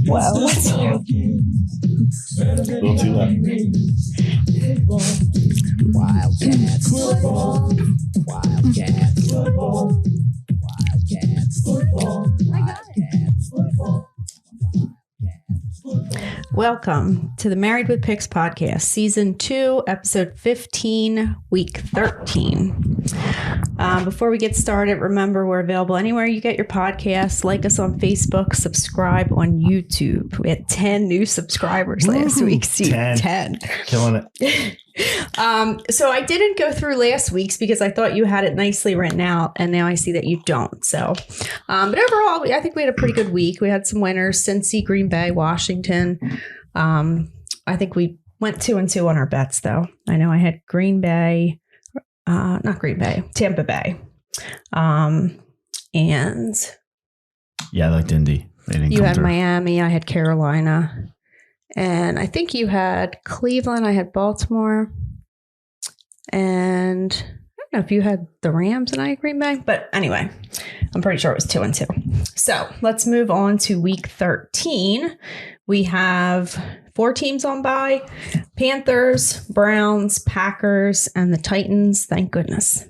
Well, let's A little too loud. Wildcats. Wildcats. Wildcats. Welcome to the Married with Picks podcast, season 2, episode 15, week 13. Before we get started, remember we're available anywhere you get your podcasts. Like us on Facebook, subscribe on YouTube. We had 10 new subscribers last week. See, 10. Killing it. So I didn't go through last week's because I thought you had it nicely written out, and now I see that you don't. So, but overall, I think we had a pretty good week. We had some winners: Cincy, Green Bay, Washington. I think we went 2-2 on our bets, though. I know I had Tampa Bay, and yeah, I liked Indy. You had Miami. I had Carolina. And I think you had Cleveland. I had Baltimore. And I don't know if you had the Rams and I had Green Bay. But anyway, I'm pretty sure it was 2-2. So let's move on to week 13. We have 4 teams on bye: Panthers, Browns, Packers, and the Titans. Thank goodness.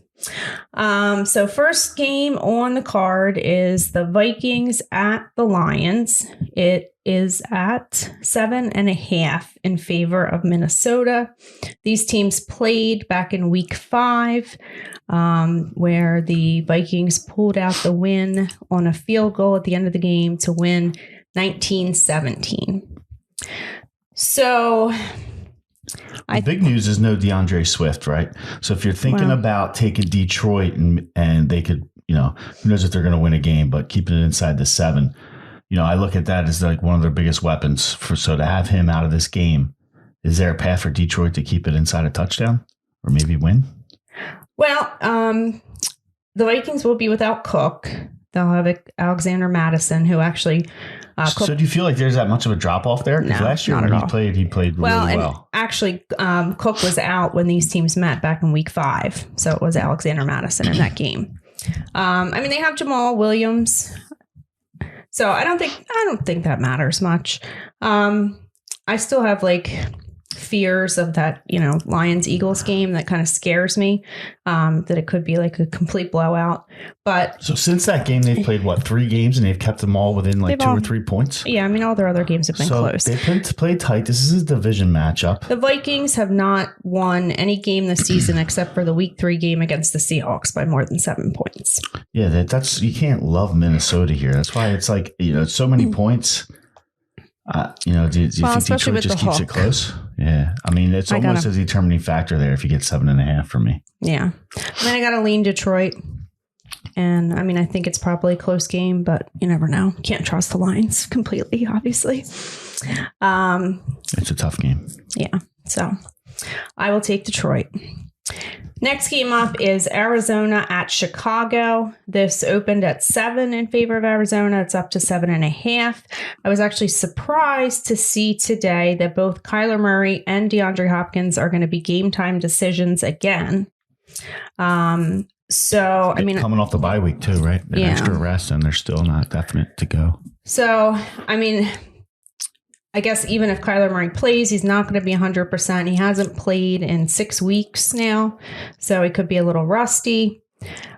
So first game on the card is the Vikings at the Lions. It is at 7.5 in favor of Minnesota. These teams played back in week 5, where the Vikings pulled out the win on a field goal at the end of the game to win 19-17. So the big news is no DeAndre Swift, right? So if you're thinking about taking Detroit and they could, who knows if they're going to win a game, but keeping it inside the 7, I look at that as like one of their biggest weapons. So to have him out of this game, is there a path for Detroit to keep it inside a touchdown or maybe win? Well, the Vikings will be without Cook. They'll have Alexander Madison, who actually. So do you feel like there's that much of a drop off there? Because last year when he played really well. Actually, Cook was out when these teams met back in week 5. So it was Alexander Madison in that game. They have Jamal Williams. So I don't think that matters much. I still have fears of that, Lions-Eagles game that kind of scares me, that it could be like a complete blowout. But so since that game, they've played 3 games and they've kept them all within 2 or 3 points. Yeah, all their other games have been close. They've played tight. This is a division matchup. The Vikings have not won any game this season except for the week 3 game against the Seahawks by more than 7 points. Yeah, that's you can't love Minnesota here. That's why it's so many points. Do you think Detroit just keeps it close? Yeah. It's almost a determining factor there if you get 7.5 for me. Yeah. I got to lean Detroit. And I think it's probably a close game, but you never know. Can't trust the Lions completely, obviously. It's a tough game. Yeah. So I will take Detroit. Next game up is Arizona at Chicago. This opened at 7 in favor of Arizona. It's up to 7.5. I was actually surprised to see today that both Kyler Murray and DeAndre Hopkins are going to be game time decisions again. Coming off the bye week too, right? They're extra rest and they're still not definite to go. So, I guess even if Kyler Murray plays, he's not going to be 100%. He hasn't played in 6 weeks now, so he could be a little rusty.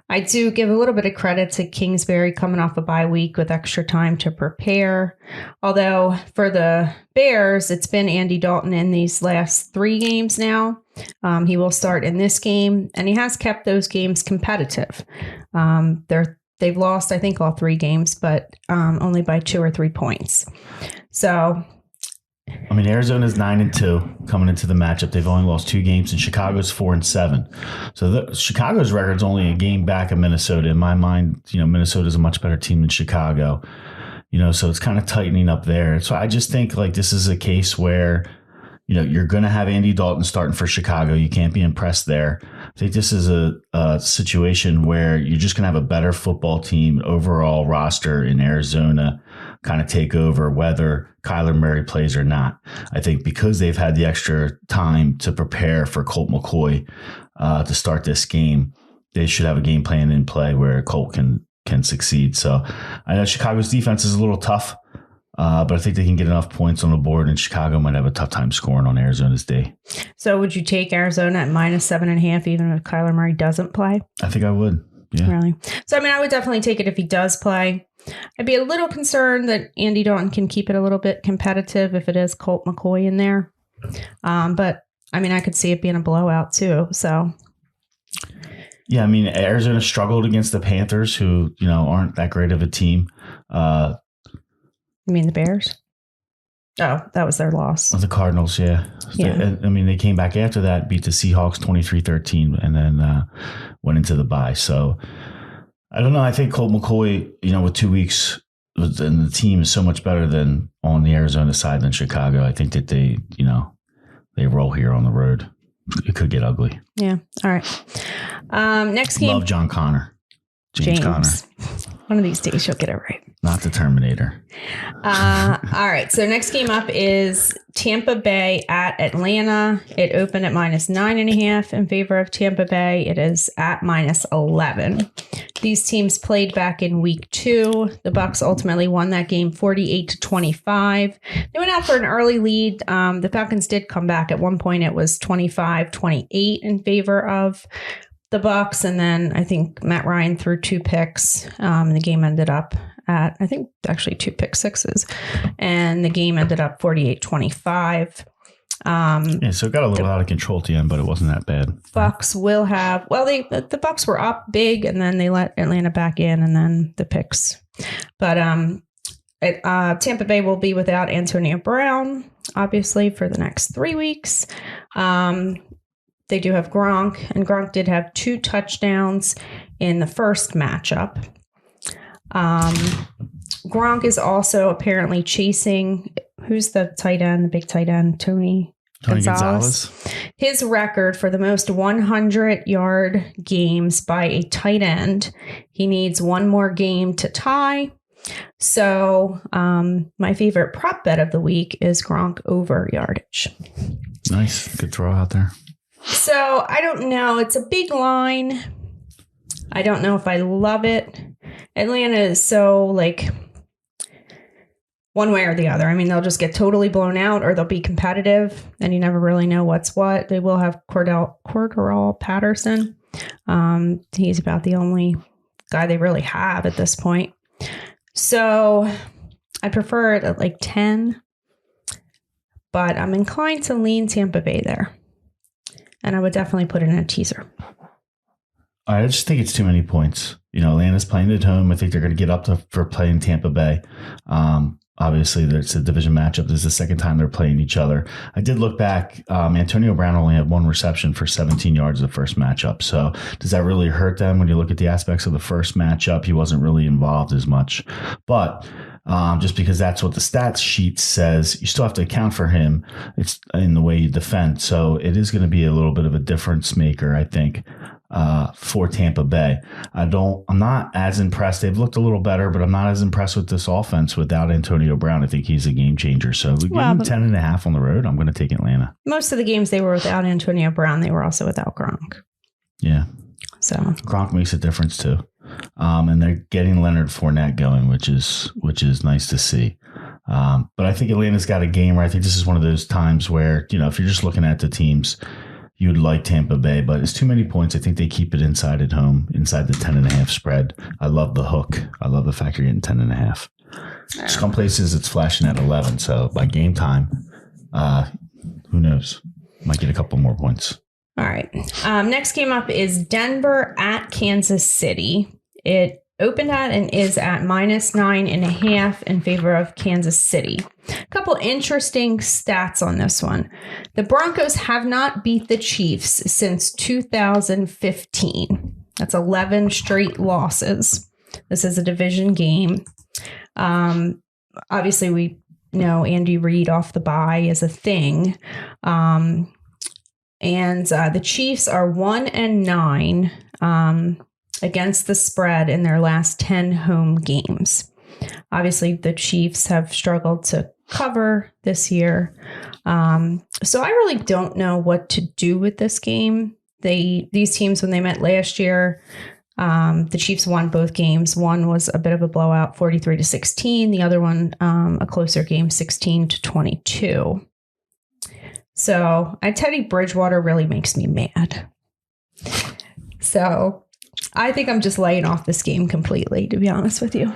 I do give a little bit of credit to Kingsbury coming off a bye week with extra time to prepare. Although for the Bears, it's been Andy Dalton in these last 3 games now. He will start in this game, and he has kept those games competitive. They've lost, I think, all 3 games, but only by 2 or 3 points. So Arizona's 9-2 coming into the matchup. They've only lost 2 games, and Chicago's 4-7. So Chicago's record's only a game back of Minnesota. In my mind, Minnesota's a much better team than Chicago. So it's kind of tightening up there. So I just think this is a case where you're going to have Andy Dalton starting for Chicago. You can't be impressed there. I think this is a situation where you're just going to have a better football team, overall roster in Arizona kind of take over whether Kyler Murray plays or not. I think because they've had the extra time to prepare for Colt McCoy to start this game, they should have a game plan in play where Colt can succeed. So I know Chicago's defense is a little tough. But I think they can get enough points on the board, and Chicago might have a tough time scoring on Arizona's day. So would you take Arizona at -7.5 even if Kyler Murray doesn't play? I think I would. Yeah. Really? So, I mean, I would definitely take it if he does play. I'd be a little concerned that Andy Dalton can keep it a little bit competitive if it is Colt McCoy in there. But, I mean, I could see it being a blowout too. So, yeah, I mean, Arizona struggled against the Panthers, who, aren't that great of a team. You mean the Bears? Oh, that was their loss. The Cardinals, yeah. They came back after that, beat the Seahawks 23-13, and then went into the bye. So, I don't know. I think Colt McCoy, with 2 weeks, and the team is so much better than on the Arizona side than Chicago. I think that they roll here on the road. It could get ugly. Yeah. All right. Next game. Love John Connor. James Conner. One of these days you'll get it right. Not the Terminator. All right. So next game up is Tampa Bay at Atlanta. It opened at -9.5 in favor of Tampa Bay. It is at -11. These teams played back in week 2. The Bucs ultimately won that game 48-25. They went out for an early lead. The Falcons did come back. At one point, it was 25-28 in favor of the Bucs, and then I think Matt Ryan threw 2 picks. And the game ended up at, I think, actually 2 pick sixes, and the game ended up 48-25. So it got a little out of control at the end, but it wasn't that bad. Bucs will have, the Bucs were up big, and then they let Atlanta back in, and then the picks. But Tampa Bay will be without Antonio Brown, obviously, for the next 3 weeks. They do have Gronk, and Gronk did have 2 touchdowns in the first matchup. Gronk is also apparently chasing, who's the tight end, the big tight end, Tony Gonzalez. His record for the most 100-yard games by a tight end. He needs 1 more game to tie. So my favorite prop bet of the week is Gronk over yardage. Nice. Good throw out there. So I don't know. It's a big line. I don't know if I love it. Atlanta is so one way or the other. I mean, they'll just get totally blown out, or they'll be competitive, and you never really know what's what. They will have Cordell Patterson. He's about the only guy they really have at this point. So I prefer it at 10, but I'm inclined to lean Tampa Bay there. And I would definitely put it in a teaser. I just think it's too many points. Atlanta's playing at home. I think they're going to get up for playing Tampa Bay. Obviously, it's a division matchup. This is the second time they're playing each other. I did look back. Antonio Brown only had 1 reception for 17 yards the first matchup. So does that really hurt them when you look at the aspects of the first matchup? He wasn't really involved as much. But just because that's what the stats sheet says, you still have to account for him. It's in the way you defend. So it is going to be a little bit of a difference maker, I think, for Tampa Bay. I'm not as impressed. They've looked a little better, but I'm not as impressed with this offense without Antonio Brown. I think he's a game changer. So we give him 10.5 on the road. I'm going to take Atlanta. Most of the games they were without Antonio Brown, they were also without Gronk. Yeah. So Gronk makes a difference too. And they're getting Leonard Fournette going, which is nice to see. But I think Atlanta's got a game where I think this is one of those times where, if you're just looking at the teams, you'd like Tampa Bay, but it's too many points. I think they keep it inside at home, inside the 10.5 spread. I love the hook. I love the fact you're getting 10.5. Some places it's flashing at 11. So by game time, who knows? Might get a couple more points. All right. Next game up is Denver at Kansas City. It opened at and is at -9.5 in favor of Kansas City. A couple interesting stats on this one. The Broncos have not beat the Chiefs since 2015. That's 11 straight losses. This is a division game. Obviously, we know Andy Reid off the bye is a thing. And the Chiefs are 1-9 against the spread in their last 10 home games. Obviously, the Chiefs have struggled to cover this year. So I really don't know what to do with this game. These teams, when they met last year, The Chiefs won both games. One was a bit of a blowout, 43-16. The other one, a closer game, 16-22. So Teddy Bridgewater really makes me mad. So I think I'm just laying off this game completely, to be honest with you.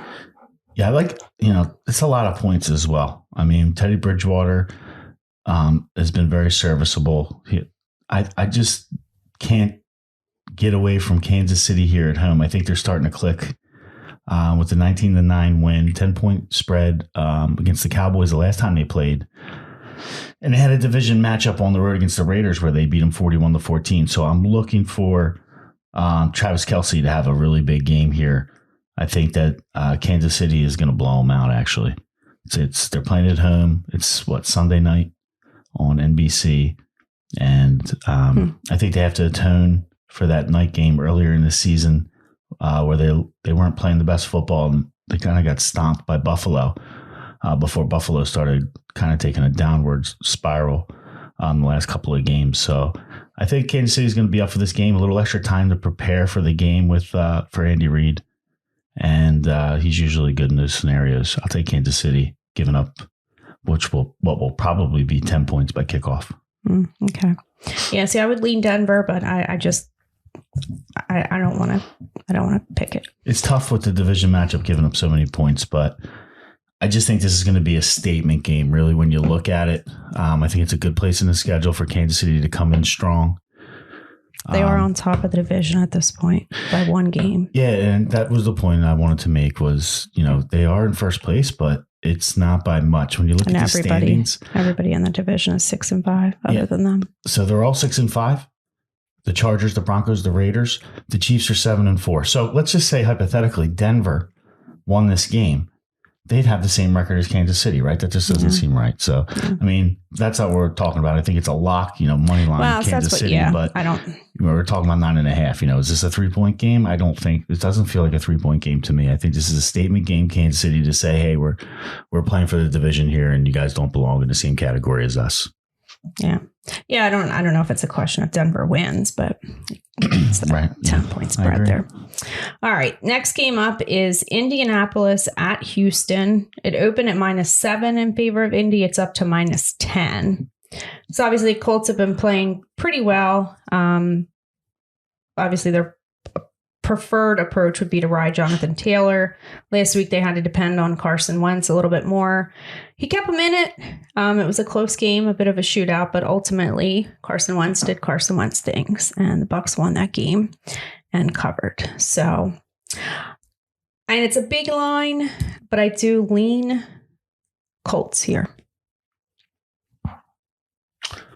Yeah, it's a lot of points as well. I mean, Teddy Bridgewater has been very serviceable. I just can't get away from Kansas City here at home. I think they're starting to click with the 19-9 win, 10-point spread against the Cowboys the last time they played. And they had a division matchup on the road against the Raiders where they beat them 41-14. So I'm looking for Travis Kelce to have a really big game here. I think that Kansas City is going to blow them out, actually. They're playing at home. It's, Sunday night on NBC. And I think they have to atone for that night game earlier in the season where they weren't playing the best football and they kind of got stomped by Buffalo before Buffalo started kind of taking a downward spiral the last couple of games. So I think Kansas City is going to be up for this game. A little extra time to prepare for the game for Andy Reid. And he's usually good in those scenarios. I'll take Kansas City giving up what will probably be 10 points by kickoff. Okay. Yeah, see, I would lean Denver, but I don't want to pick it. It's tough with the division matchup giving up so many points, but I just think this is going to be a statement game, really, when you look at it. I think it's a good place in the schedule for Kansas City to come in strong. They are on top of the division at this point by one game. Yeah, and that was the point I wanted to make was, they are in first place, but it's not by much. When you look at the standings. Everybody in the division is 6-5 other than them. So they're all 6-5. The Chargers, the Broncos, the Raiders. The Chiefs are 7-4. So let's just say, hypothetically, Denver won this game. They'd have the same record as Kansas City, right? That just doesn't seem right. So, I mean, that's not what we're talking about. I think it's a lock, money line Kansas City. But I don't. We're talking about 9.5. Is this a 3-point game? I don't think it doesn't feel like a 3-point game to me. I think this is a statement game, Kansas City, to say, hey, we're playing for the division here, and you guys don't belong in the same category as us. Yeah. Yeah, I don't know if it's a question of Denver wins, but it's the right. 10-point spread there. All right. Next game up is Indianapolis at Houston. It opened at -7 in favor of Indy. It's up to -10. So obviously Colts have been playing pretty well. Obviously their preferred approach would be to ride Jonathan Taylor. Last week they had to depend on Carson Wentz a little bit more. He kept him in it. It was a close game, a bit of a shootout, but ultimately Carson Wentz did Carson Wentz things, and the Bucs won that game and covered. So, and it's a big line, but I do lean Colts here.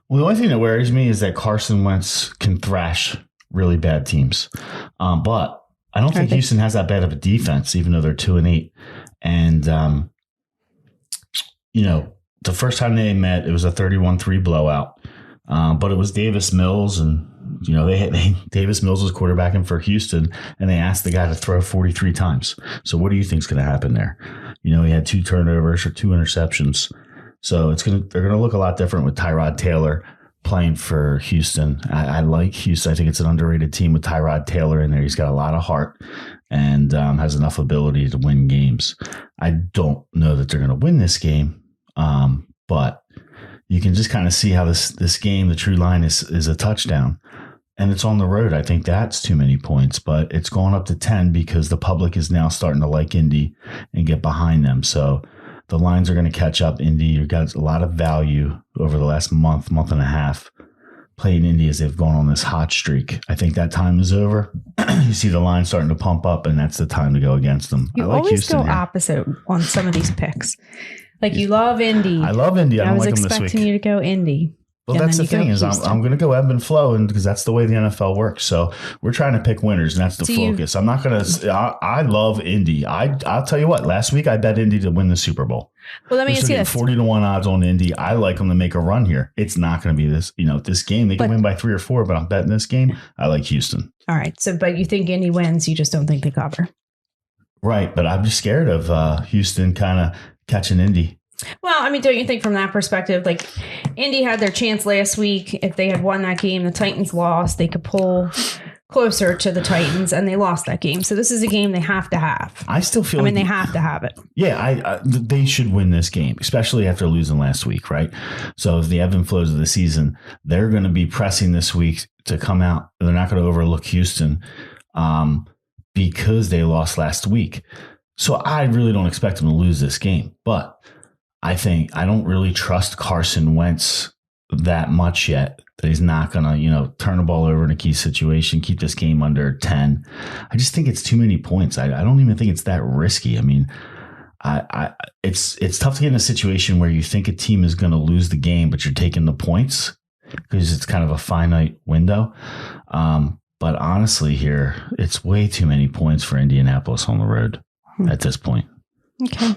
Well, the only thing that worries me is that Carson Wentz can thrash really bad teams. But I don't think Houston has that bad of a defense, even though they're 2-8. And, the first time they met, it was a 31-3 blowout. But it was Davis Mills, and, Davis Mills was quarterbacking for Houston, and they asked the guy to throw 43 times. So what do you think is going to happen there? He had 2 turnovers or 2 interceptions. So they're going to look a lot different with Tyrod Taylor playing for Houston. I like Houston. I think it's an underrated team with Tyrod Taylor in there. He's got a lot of heart and has enough ability to win games. I don't know that they're going to win this game, but you can just kind of see how this game, the true line is a touchdown. And it's on the road. I think that's too many points, but it's going up to 10 because the public is now starting to like Indy and get behind them. So the lines are going to catch up. Indy, you've got a lot of value over the last month and a half playing Indy as they've gone on this hot streak. I think that time is over. You see the line starting to pump up, and that's the time to go against them. You always Houston go opposite on some of these picks. Like you love Indy. I love Indy. I don't like them this week. I was expecting you to go Indy. Well, that's the thing is I'm going to go ebb and flow, and because that's the way the NFL works. So we're trying to pick winners, and that's the focus. I'm not going to. I love Indy. I'll tell you what. Last week I bet Indy to win the Super Bowl. Well, let me ask you this: 40-1 odds on Indy. I like them to make a run here. It's not going to be this. This game they can win by 3 or 4, but I'm betting this game. I like Houston. All right. So, but you think Indy wins? You just don't think they cover. Right, but I'm just scared of Houston kind of catching Indy. Well, I mean, don't you think from that perspective, like Indy had their chance last week. If they had won that game, the Titans lost. They could pull closer to the Titans, and they lost that game. So this is a game they have to have. I still feel they have to have it. Yeah, they should win this game, especially after losing last week, right? So if the ebb and flows of the season, they're going to be pressing this week to come out. They're not going to overlook Houston because they lost last week. So I really don't expect them to lose this game. But I don't really trust Carson Wentz that much yet, that he's not going to, turn the ball over in a key situation, keep this game under 10. I just think it's too many points. I don't even think it's that risky. I mean, it's tough to get in a situation where you think a team is going to lose the game, but you're taking the points because it's kind of a finite window. But honestly here, it's way too many points for Indianapolis on the road at this point. Okay.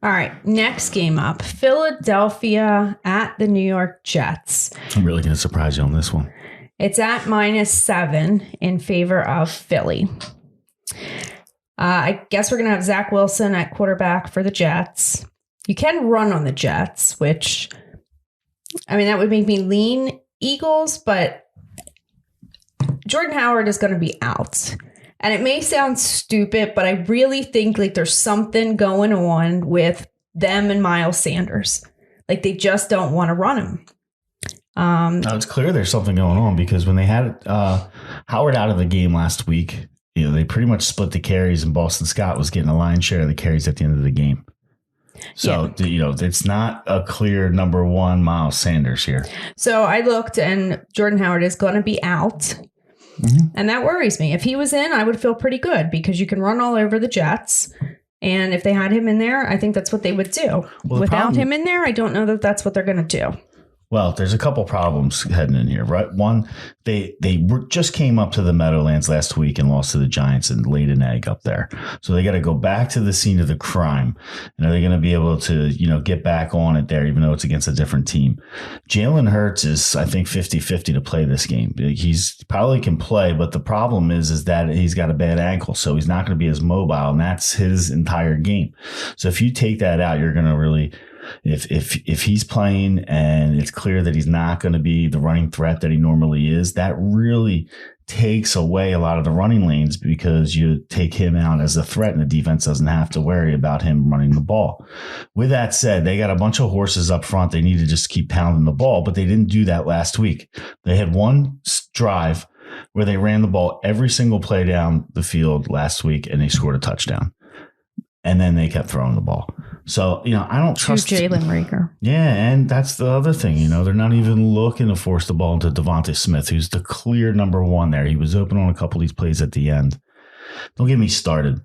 All right, next game up, Philadelphia at the New York Jets. I'm really going to surprise you on this one. It's at -7 in favor of Philly. I guess we're going to have Zach Wilson at quarterback for the Jets. You can run on the Jets, which, that would make me lean Eagles, but Jordan Howard is going to be out. And it may sound stupid, but I really think there's something going on with them and Miles Sanders. They just don't want to run him. Now it's clear there's something going on because when they had Howard out of the game last week, they pretty much split the carries, and Boston Scott was getting a lion's share of the carries at the end of the game. So, it's not a clear number one Miles Sanders here. So I looked, and Jordan Howard is going to be out. Mm-hmm. And that worries me. If he was in, I would feel pretty good because you can run all over the Jets. And if they had him in there, I think that's what they would do. Well, without him in there, I don't know that that's what they're going to do. Well, there's a couple problems heading in here, right? One, they just came up to the Meadowlands last week and lost to the Giants and laid an egg up there. So they got to go back to the scene of the crime. And are they going to be able to, get back on it there, even though it's against a different team? Jalen Hurts is, I think, 50-50 to play this game. He's probably can play, but the problem is that he's got a bad ankle, so he's not going to be as mobile, and that's his entire game. So if you take that out, you're going to really... If he's playing and it's clear that he's not going to be the running threat that he normally is, that really takes away a lot of the running lanes because you take him out as a threat and the defense doesn't have to worry about him running the ball. With that said, they got a bunch of horses up front. They need to just keep pounding the ball, but they didn't do that last week. They had one drive where they ran the ball every single play down the field last week and they scored a touchdown. And then they kept throwing the ball. So, I don't trust Jalen Reagor. Yeah, and that's the other thing. They're not even looking to force the ball into Devontae Smith, who's the clear number one there. He was open on a couple of these plays at the end. Don't get me started.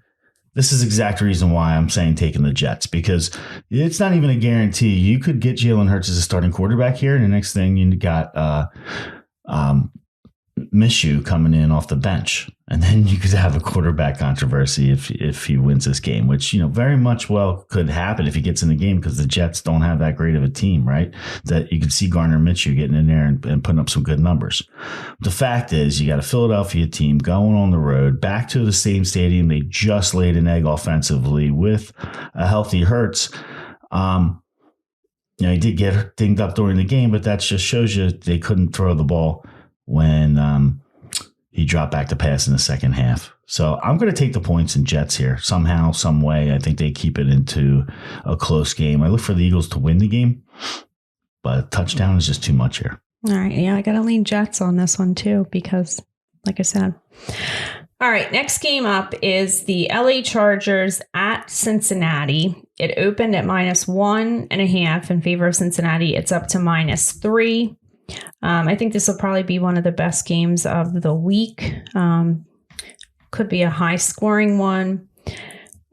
This is the exact reason why I'm saying taking the Jets, because it's not even a guarantee. You could get Jalen Hurts as a starting quarterback here, and the next thing you got Minshew coming in off the bench. And then you could have a quarterback controversy if he wins this game, which, very much well could happen if he gets in the game because the Jets don't have that great of a team, right? That you could see Gardner Minshew getting in there and putting up some good numbers. The fact is, you got a Philadelphia team going on the road back to the same stadium. They just laid an egg offensively with a healthy Hurts. He did get dinged up during the game, but that just shows you they couldn't throw the ball when he dropped back to pass in the second half. So I'm going to take the points in Jets here. Somehow, some way, I think they keep it into a close game. I look for the Eagles to win the game, but a touchdown is just too much here. All right. Yeah, I got to lean Jets on this one too, because like I said. All right. Next game up is the LA Chargers at Cincinnati. It opened at -1.5 in favor of Cincinnati. It's up to -3. I think this will probably be one of the best games of the week. Could be a high scoring one.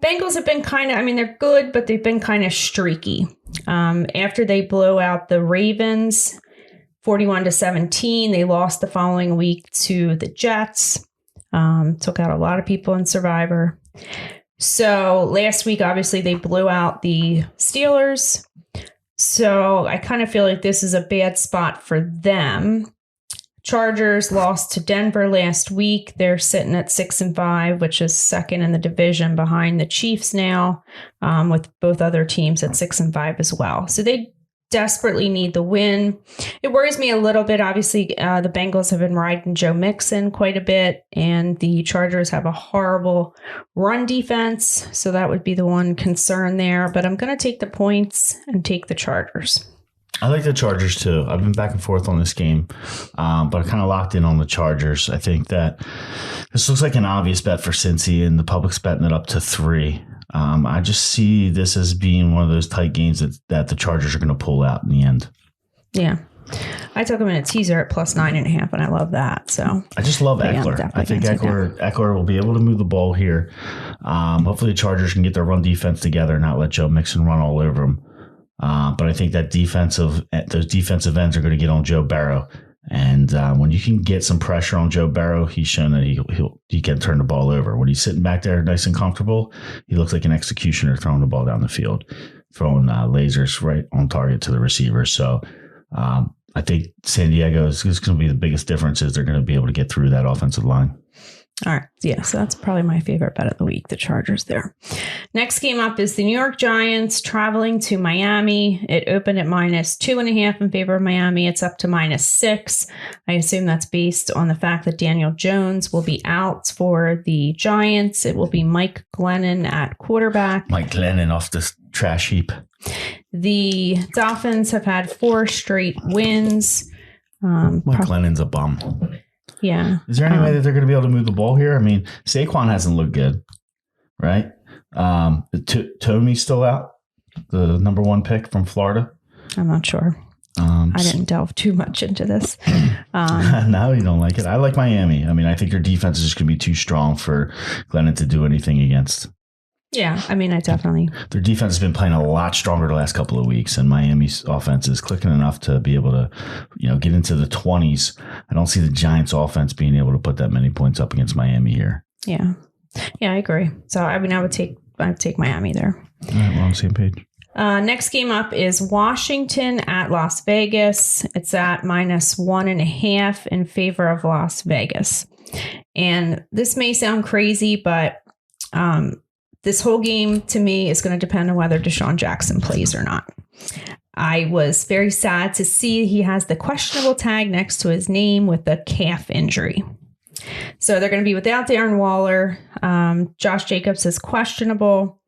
Bengals have been they're good, but they've been kind of streaky. After they blow out the Ravens 41-17, they lost the following week to the Jets. Took out a lot of people in Survivor. So last week, obviously, they blew out the Steelers. So I kind of feel like this is a bad spot for them. Chargers lost to Denver last week. They're sitting at 6-5, which is second in the division behind the Chiefs now, with both other teams at 6-5 as well. So they desperately need the win. It worries me a little bit. Obviously, the Bengals have been riding Joe Mixon quite a bit, and the Chargers have a horrible run defense. So that would be the one concern there. But I'm going to take the points and take the Chargers. I like the Chargers too. I've been back and forth on this game, but I kind of locked in on the Chargers. I think that this looks like an obvious bet for Cincy, and the public's betting it up to 3. I just see this as being one of those tight games that the Chargers are going to pull out in the end. Yeah. I took them in a teaser at plus 9.5, and I love that. So I just love Eckler. I think Eckler will be able to move the ball here. Hopefully the Chargers can get their run defense together and not let Joe Mixon run all over them. But I think that those defensive ends are going to get on Joe Burrow. And when you can get some pressure on Joe Burrow, he's shown that he can turn the ball over. When he's sitting back there nice and comfortable, he looks like an executioner throwing the ball down the field, throwing lasers right on target to the receivers. So I think San Diego is going to be the biggest difference is they're going to be able to get through that offensive line. All right. Yeah, so that's probably my favorite bet of the week, the Chargers there. Next game up is the New York Giants traveling to Miami. It opened at minus 2.5 in favor of Miami. It's up to minus 6. I assume that's based on the fact that Daniel Jones will be out for the Giants. It will be Mike Glennon at quarterback. Mike Glennon off the trash heap. The Dolphins have had 4 straight wins. Mike Glennon's a bum. Yeah. Is there any way that they're going to be able to move the ball here? I mean, Saquon hasn't looked good, right? Tony's still out, the number 1 pick from Florida. I'm not sure. I didn't delve too much into this. No, you don't like it. I like Miami. I mean, I think their defense is just going to be too strong for Glennon to do anything against. Yeah, I mean, I definitely. Their defense has been playing a lot stronger the last couple of weeks, and Miami's offense is clicking enough to be able to, get into the 20s. I don't see the Giants' offense being able to put that many points up against Miami here. Yeah, I agree. So, I mean, I'd take Miami there. All right, we're on the same page. Next game up is Washington at Las Vegas. It's at minus 1.5 in favor of Las Vegas. And this may sound crazy, but this whole game, to me, is going to depend on whether Deshaun Jackson plays or not. I was very sad to see he has the questionable tag next to his name with the calf injury. So they're going to be without Darren Waller. Josh Jacobs is questionable.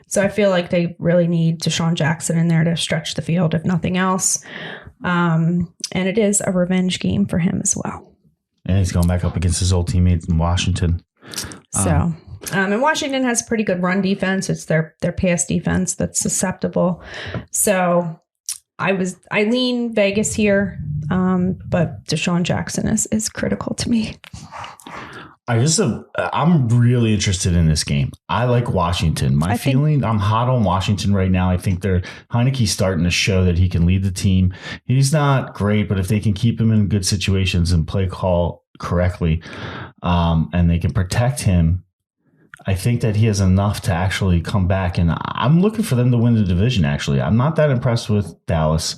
So I feel like they really need Deshaun Jackson in there to stretch the field, if nothing else. And it is a revenge game for him as well. And he's going back up against his old teammates in Washington. And Washington has a pretty good run defense. It's their pass defense that's susceptible. So I lean Vegas here, but Deshaun Jackson is critical to me. I'm really interested in this game. I like Washington. I'm hot on Washington right now. I think Heineke's starting to show that he can lead the team. He's not great, but if they can keep him in good situations and play call correctly, and they can protect him, I think that he has enough to actually come back, and I'm looking for them to win the division. Actually, I'm not that impressed with Dallas.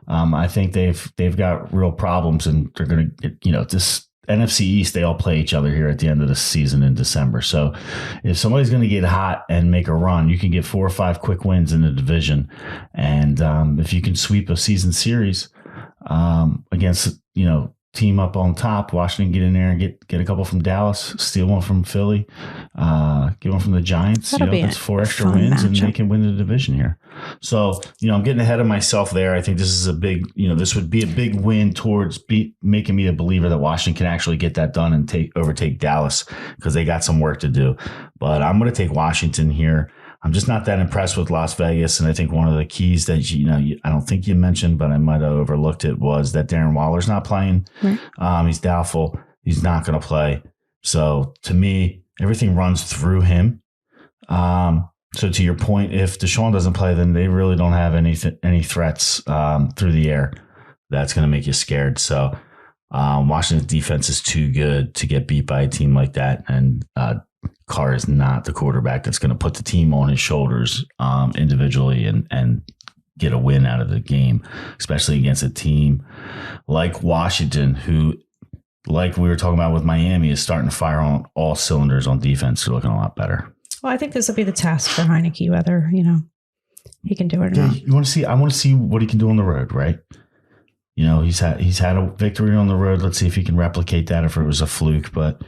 I think they've got real problems, and they're going to get, this NFC East. They all play each other here at the end of the season in December. So if somebody's going to get hot and make a run, you can get 4 or 5 quick wins in the division, and if you can sweep a season series against team up on top, Washington get in there and get a couple from Dallas, steal one from Philly, get one from the Giants. That's 4 extra wins, and they can win the division here. So, I'm getting ahead of myself there. I think this is a big, this would be a big win towards making me a believer that Washington can actually get that done and overtake Dallas, because they got some work to do. But I'm going to take Washington here. I'm just not that impressed with Las Vegas. And I think one of the keys that, I don't think you mentioned, but I might have overlooked it, was that Darren Waller's not playing. Right. He's doubtful. He's not going to play. So to me, everything runs through him. So to your point, if Deshaun doesn't play, then they really don't have any threats through the air. That's going to make you scared. So Washington's defense is too good to get beat by a team like that. And Carr is not the quarterback that's going to put the team on his shoulders individually and get a win out of the game, especially against a team like Washington, who, like we were talking about with Miami, is starting to fire on all cylinders on defense. They're looking a lot better. Well, I think this will be the test for Heineke, whether, he can do it or Yeah, not. I want to see what he can do on the road, right? You know, he's had a victory on the road. Let's see if he can replicate that, if it was a fluke. But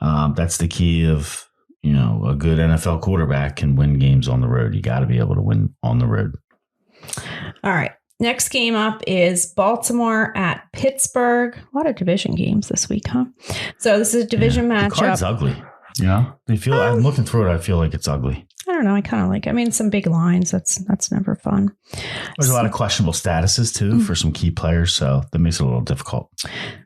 that's the key of, you know, a good NFL quarterback can win games on the road. You got to be able to win on the road. All right. Next game up is Baltimore at Pittsburgh. A lot of division games this week, huh? So this is a division matchup. The card's ugly. You know, I'm looking through it. I feel like it's ugly. I don't know. I kind of like it. I mean, some big lines. That's never fun. There's a lot of questionable statuses, too, for some key players. So that makes it a little difficult.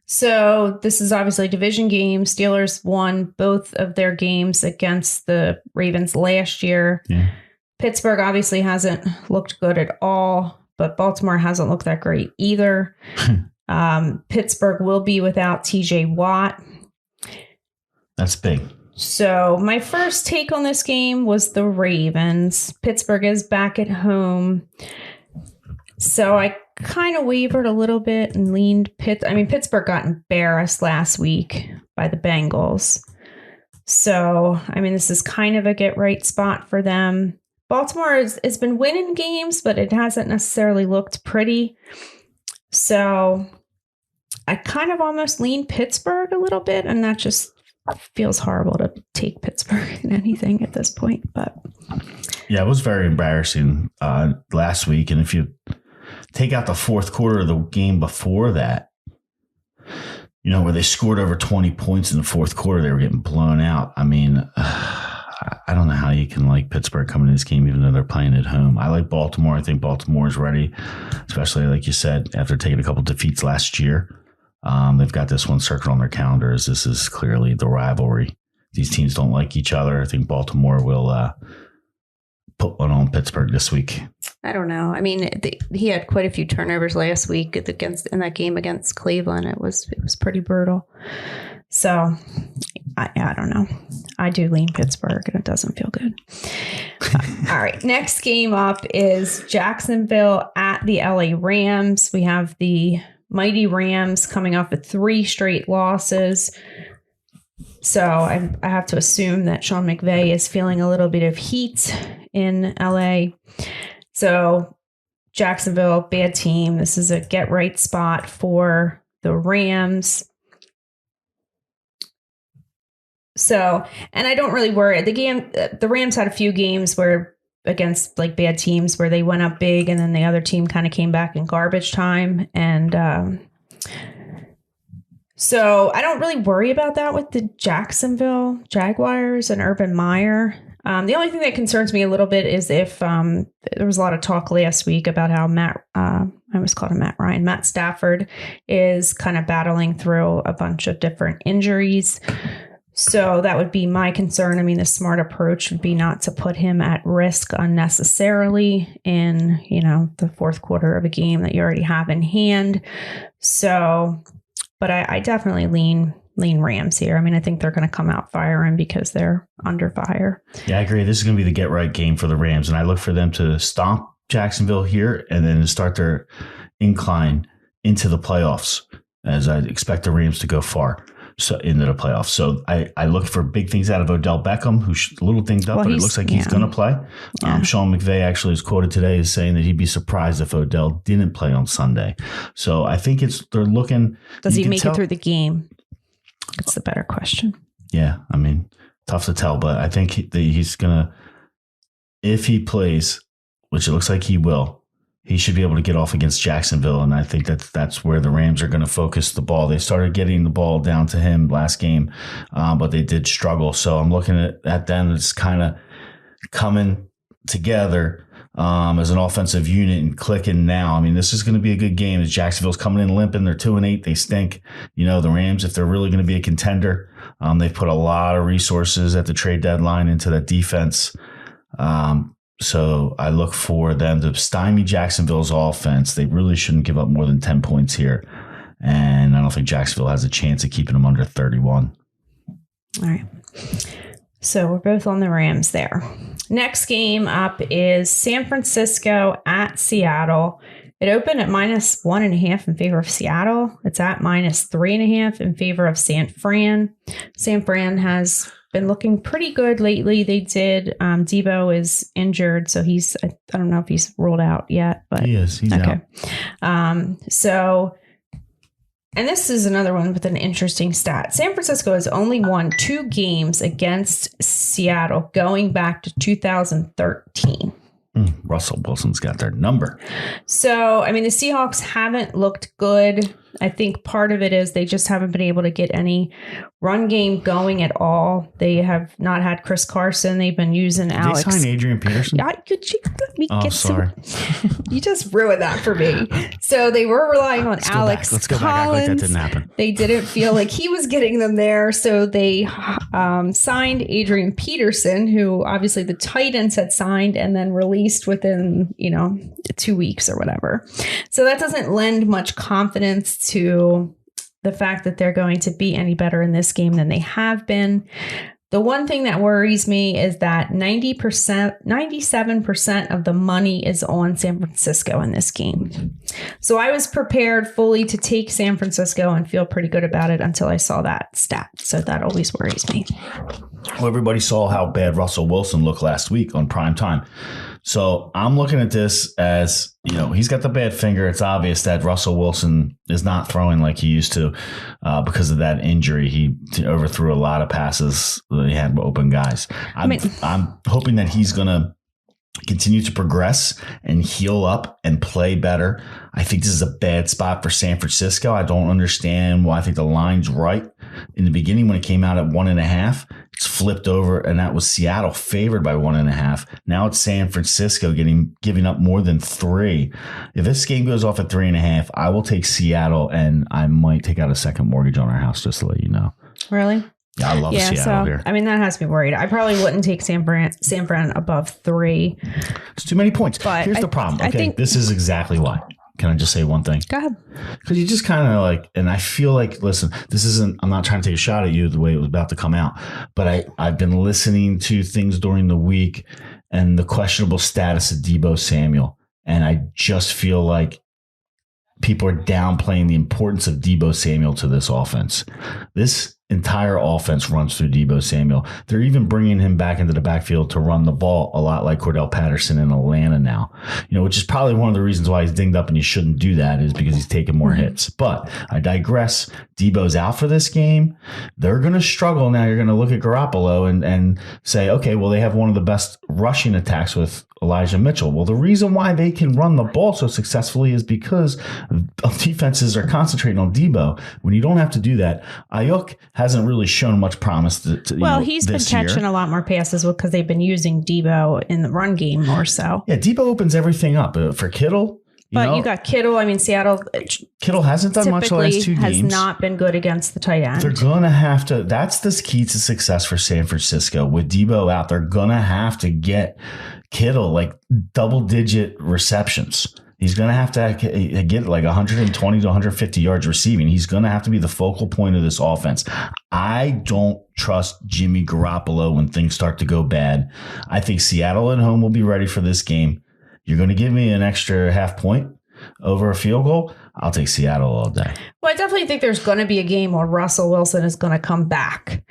So this is obviously a division game. Steelers won both of their games against the Ravens last year. Yeah. Pittsburgh obviously hasn't looked good at all, but Baltimore hasn't looked that great either. Pittsburgh will be without TJ Watt. That's big. So my first take on this game was the Ravens. Pittsburgh is back at home. So I kind of wavered a little bit and leaned Pittsburgh got embarrassed last week by the Bengals. So, I mean, this is kind of a get right spot for them. Baltimore has been winning games, but it hasn't necessarily looked pretty. So I kind of almost lean Pittsburgh a little bit, and that just feels horrible to take Pittsburgh in anything at this point. But yeah, it was very embarrassing last week. And if you take out the fourth quarter of the game before that, you know, where they scored over 20 points in the fourth quarter, they were getting blown out. I mean, I don't know how you can like Pittsburgh coming to this game, even though they're playing at home. I like Baltimore. I think Baltimore is ready, especially like you said, after taking a couple defeats last year. They've got this one circled on their calendars. This is clearly the rivalry. These teams don't like each other. I think Baltimore will put one on Pittsburgh this week. I don't know. I mean, he had quite a few turnovers last week in that game against Cleveland. It was pretty brutal. So I don't know. I do lean Pittsburgh, and it doesn't feel good. All right. Next game up is Jacksonville at the LA Rams. We have the mighty Rams coming off of 3 straight losses. So I have to assume that Sean McVay is feeling a little bit of heat in LA. So Jacksonville, bad team. This is a get right spot for the Rams. So, and I don't really worry. The Rams had a few games where against like bad teams where they went up big and then the other team kind of came back in garbage time. And so I don't really worry about that with the Jacksonville Jaguars and Urban Meyer. The only thing that concerns me a little bit is if there was a lot of talk last week about how I almost called him Matt Stafford is kind of battling through a bunch of different injuries. So that would be my concern. I mean, the smart approach would be not to put him at risk unnecessarily in, you know, the fourth quarter of a game that you already have in hand. So, but I definitely lean Rams here. I mean, I think they're going to come out firing because they're under fire. Yeah, I agree. This is going to be the get right game for the Rams. And I look for them to stomp Jacksonville here and then start their incline into the playoffs, as I expect the Rams to go far. So into the playoffs. So I look for big things out of Odell Beckham, who's a little dinged up, but it looks like he's going to play. Yeah. Sean McVay actually is quoted today as saying that he'd be surprised if Odell didn't play on Sunday. So I think they're looking. Does he make it through the game? That's the better question. Yeah. I mean, tough to tell, but I think he's going to, if he plays, which it looks like he will, he should be able to get off against Jacksonville, and I think that's where the Rams are going to focus the ball. They started getting the ball down to him last game, but they did struggle. So I'm looking at them as kind of coming together as an offensive unit and clicking now. I mean, this is going to be a good game as Jacksonville's coming in limping. They're 2-8. They stink. You know, the Rams, if they're really going to be a contender, they've put a lot of resources at the trade deadline into that defense. So I look for them to stymie Jacksonville's offense. They really shouldn't give up more than 10 points here. And I don't think Jacksonville has a chance of keeping them under 31. All right. So we're both on the Rams there. Next game up is San Francisco at Seattle. It opened at -1.5 in favor of Seattle. It's at -3.5 in favor of San Fran. San Fran has been looking pretty good lately. They did. Debo is injured, so I don't know if he's ruled out yet, but he is. He's okay. out. And this is another one with an interesting stat. San Francisco has only won 2 games against Seattle going back to 2013. Russell Wilson's got their number. So, I mean, the Seahawks haven't looked good. I think part of it is they just haven't been able to get any run game going at all. They have not had Chris Carson. They've been using Alex. Did they sign Adrian Peterson? Could you let me get sorry. You just ruined that for me. So they were relying on Alex Let's go Collins. back. Act like that didn't happen. They didn't feel like he was getting them there. So they signed Adrian Peterson, who obviously the Titans had signed and then released within, 2 weeks or whatever. So that doesn't lend much confidence to the fact that they're going to be any better in this game than they have been. The one thing that worries me is that 97% of the money is on San Francisco in this game. So I was prepared fully to take San Francisco and feel pretty good about it until I saw that stat. So that always worries me. Well, everybody saw how bad Russell Wilson looked last week on prime time. So I'm looking at this as, he's got the bad finger. It's obvious that Russell Wilson is not throwing like he used to because of that injury. He overthrew a lot of passes that he had open guys. I'm hoping that he's going to continue to progress and heal up and play better. I think this is a bad spot for San Francisco. I don't understand why. I think the line's right. In the beginning, when it came out at 1.5, it's flipped over, and that was Seattle favored by 1.5. Now it's San Francisco giving up more than 3. If this game goes off at 3.5, I will take Seattle, and I might take out a second mortgage on our house, just to let you know. Really? Yeah, I love Seattle here. I mean, that has me worried. I probably wouldn't take San Fran above 3. It's too many points. But here's the problem. Okay, I think this is exactly why. Can I just say one thing? Go ahead. Because you just kind of and I feel like, listen, I'm not trying to take a shot at you the way it was about to come out, but I've been listening to things during the week and the questionable status of Deebo Samuel. And I just feel like people are downplaying the importance of Deebo Samuel to this offense. This entire offense runs through Deebo Samuel. They're even bringing him back into the backfield to run the ball a lot like Cordell Patterson in Atlanta now, which is probably one of the reasons why he's dinged up and you shouldn't do that is because he's taking more hits. But I digress. Deebo's out for this game. They're going to struggle. Now you're going to look at Garoppolo and say, okay, well, they have one of the best rushing attacks with Elijah Mitchell. Well, the reason why they can run the ball so successfully is because defenses are concentrating on Deebo. When you don't have to do that, Ayuk hasn't really shown much promise he's been catching a lot more passes because they've been using Deebo in the run game more so. Yeah, Deebo opens everything up for Kittle. You got Kittle. I mean, Seattle. Kittle hasn't done much the last 2 games. Has not been good against the tight end. They're going to have to. That's the key to success for San Francisco. With Deebo out, they're going to have to get Kittle double-digit receptions. He's going to have to get 120 to 150 yards receiving. He's going to have to be the focal point of this offense. I don't trust Jimmy Garoppolo when things start to go bad. I think Seattle at home will be ready for this game. You're going to give me an extra half point over a field goal? I'll take Seattle all day. Well, I definitely think there's going to be a game where Russell Wilson is going to come back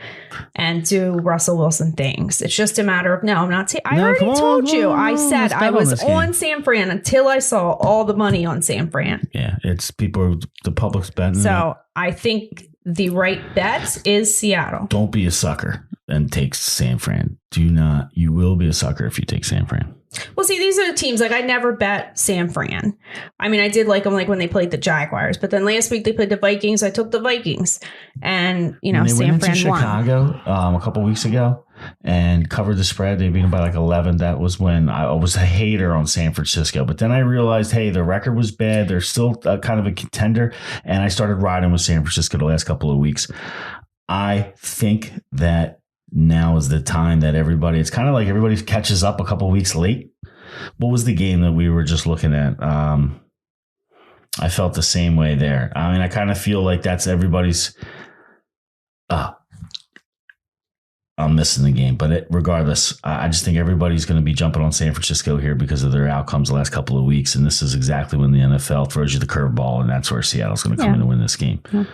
and do Russell Wilson things. It's just a matter of, I already told you. I said I was on San Fran until I saw all the money on San Fran. Yeah, it's the public's betting. So I think the right bet is Seattle. Don't be a sucker and take San Fran. You will be a sucker if you take San Fran. Well, see, these are the teams, I never bet San Fran. I mean, I did like them when they played the Jaguars, but then last week they played the Vikings. I took the Vikings and, San San Fran won. Chicago a couple weeks ago and covered the spread. They beat them by 11. That was when I was a hater on San Francisco. But then I realized, hey, their record was bad. They're still kind of a contender. And I started riding with San Francisco the last couple of weeks. I think that now is the time that it's kind of like everybody catches up a couple of weeks late. What was the game that we were just looking at? I felt the same way there. I mean, I kind of feel like that's everybody's. I'm missing the game, but regardless, I just think everybody's going to be jumping on San Francisco here because of their outcomes the last couple of weeks. And this is exactly when the NFL throws you the curveball, and that's where Seattle's going to come in and win this game. Yeah.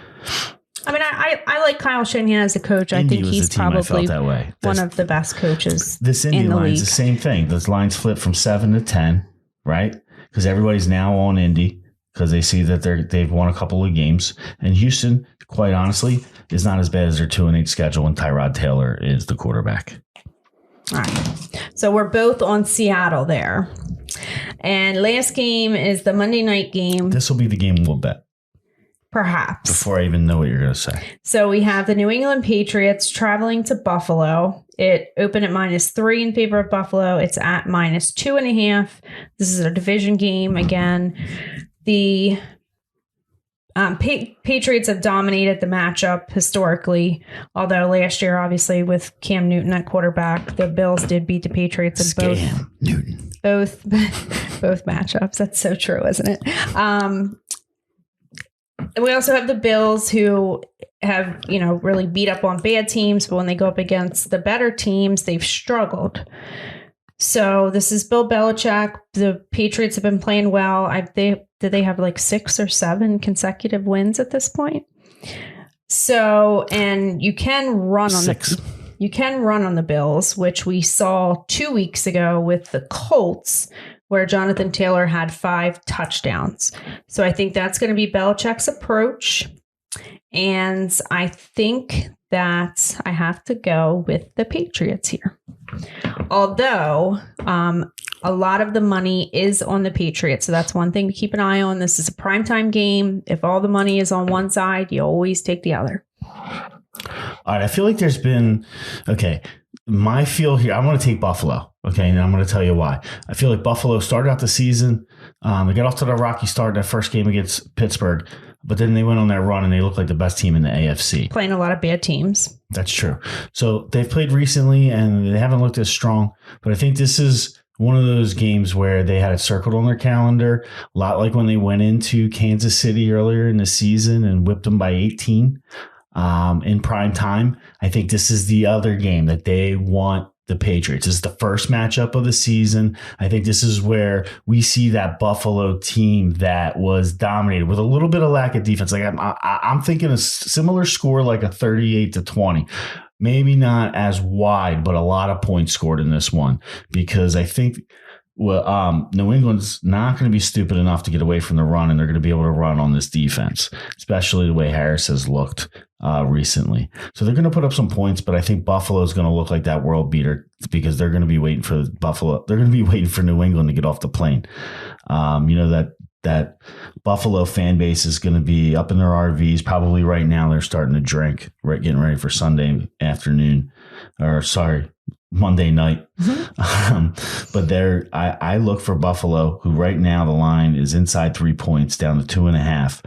I mean, I like Kyle Shanahan as a coach. Indy I think was he's the team I probably felt that way. one of the best coaches. This Indy in the line's league. the same thing. Those lines flip from 7 to 10, right? Because everybody's now on Indy because they see that they've won a couple of games. And Houston, quite honestly, is not as bad as their 2-8 schedule when Tyrod Taylor is the quarterback. All right. So we're both on Seattle there. And last game is the Monday night game. This will be the game we'll bet. Perhaps. Before I even know what you're going to say. So we have the New England Patriots traveling to Buffalo. It opened at -3 in favor of Buffalo. It's at -2.5. This is a division game again. The Patriots have dominated the matchup historically, although last year, obviously, with Cam Newton at quarterback, the Bills did beat the Patriots in both matchups. That's so true, isn't it? We also have the Bills who have, really beat up on bad teams, but when they go up against the better teams, they've struggled. So this is Bill Belichick. The Patriots have been playing well. Did they have like 6 or 7 consecutive wins at this point? So, and you can run on 6. You can run on the Bills, which we saw 2 weeks ago with the Colts, where Jonathan Taylor had 5 touchdowns. So I think that's going to be Belichick's approach. And I think that I have to go with the Patriots here. Although a lot of the money is on the Patriots. So that's one thing to keep an eye on. This is a primetime game. If all the money is on one side, you always take the other. All right. I feel like there's been, my feel here, I want to take Buffalo. Okay. And I'm going to tell you why. I feel like Buffalo started out the season. They got off to the rocky start in that first game against Pittsburgh. But then they went on their run and they looked like the best team in the AFC. Playing a lot of bad teams. That's true. So they've played recently and they haven't looked as strong. But I think this is one of those games where they had it circled on their calendar, a lot like when they went into Kansas City earlier in the season and whipped them by 18 in prime time. I think this is the other game that they want the Patriots. This is the first matchup of the season. I think this is where we see that Buffalo team that was dominated with a little bit of lack of defense. Like I'm thinking a similar score, like a 38-20. Maybe not as wide, but a lot of points scored in this one because I think New England's not going to be stupid enough to get away from the run, and they're going to be able to run on this defense, especially the way Harris has looked recently. So they're going to put up some points, but I think Buffalo is going to look like that world beater because they're going to be waiting for Buffalo. They're going to be waiting for New England to get off the plane. That Buffalo fan base is going to be up in their RVs. Probably right now they're starting to drink, getting ready for Sunday afternoon, Monday night. But I look for Buffalo, who right now the line is inside 3 points, down to 2.5.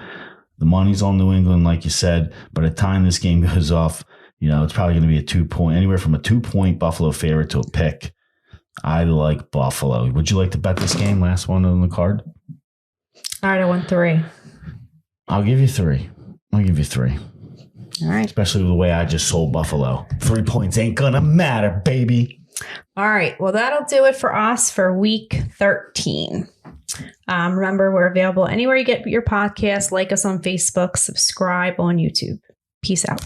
The money's on New England, like you said. But at the time this game goes off, it's probably going to be a 2-point, anywhere from a 2-point Buffalo favorite to a pick. I like Buffalo. Would you like to bet this game? Last one on the card. All right, I won 3. I'll give you 3. All right. Especially the way I just sold Buffalo. 3 points ain't gonna matter, baby. All right. Well, that'll do it for us for week 13. Remember, we're available anywhere you get your podcast. Like us on Facebook. Subscribe on YouTube. Peace out.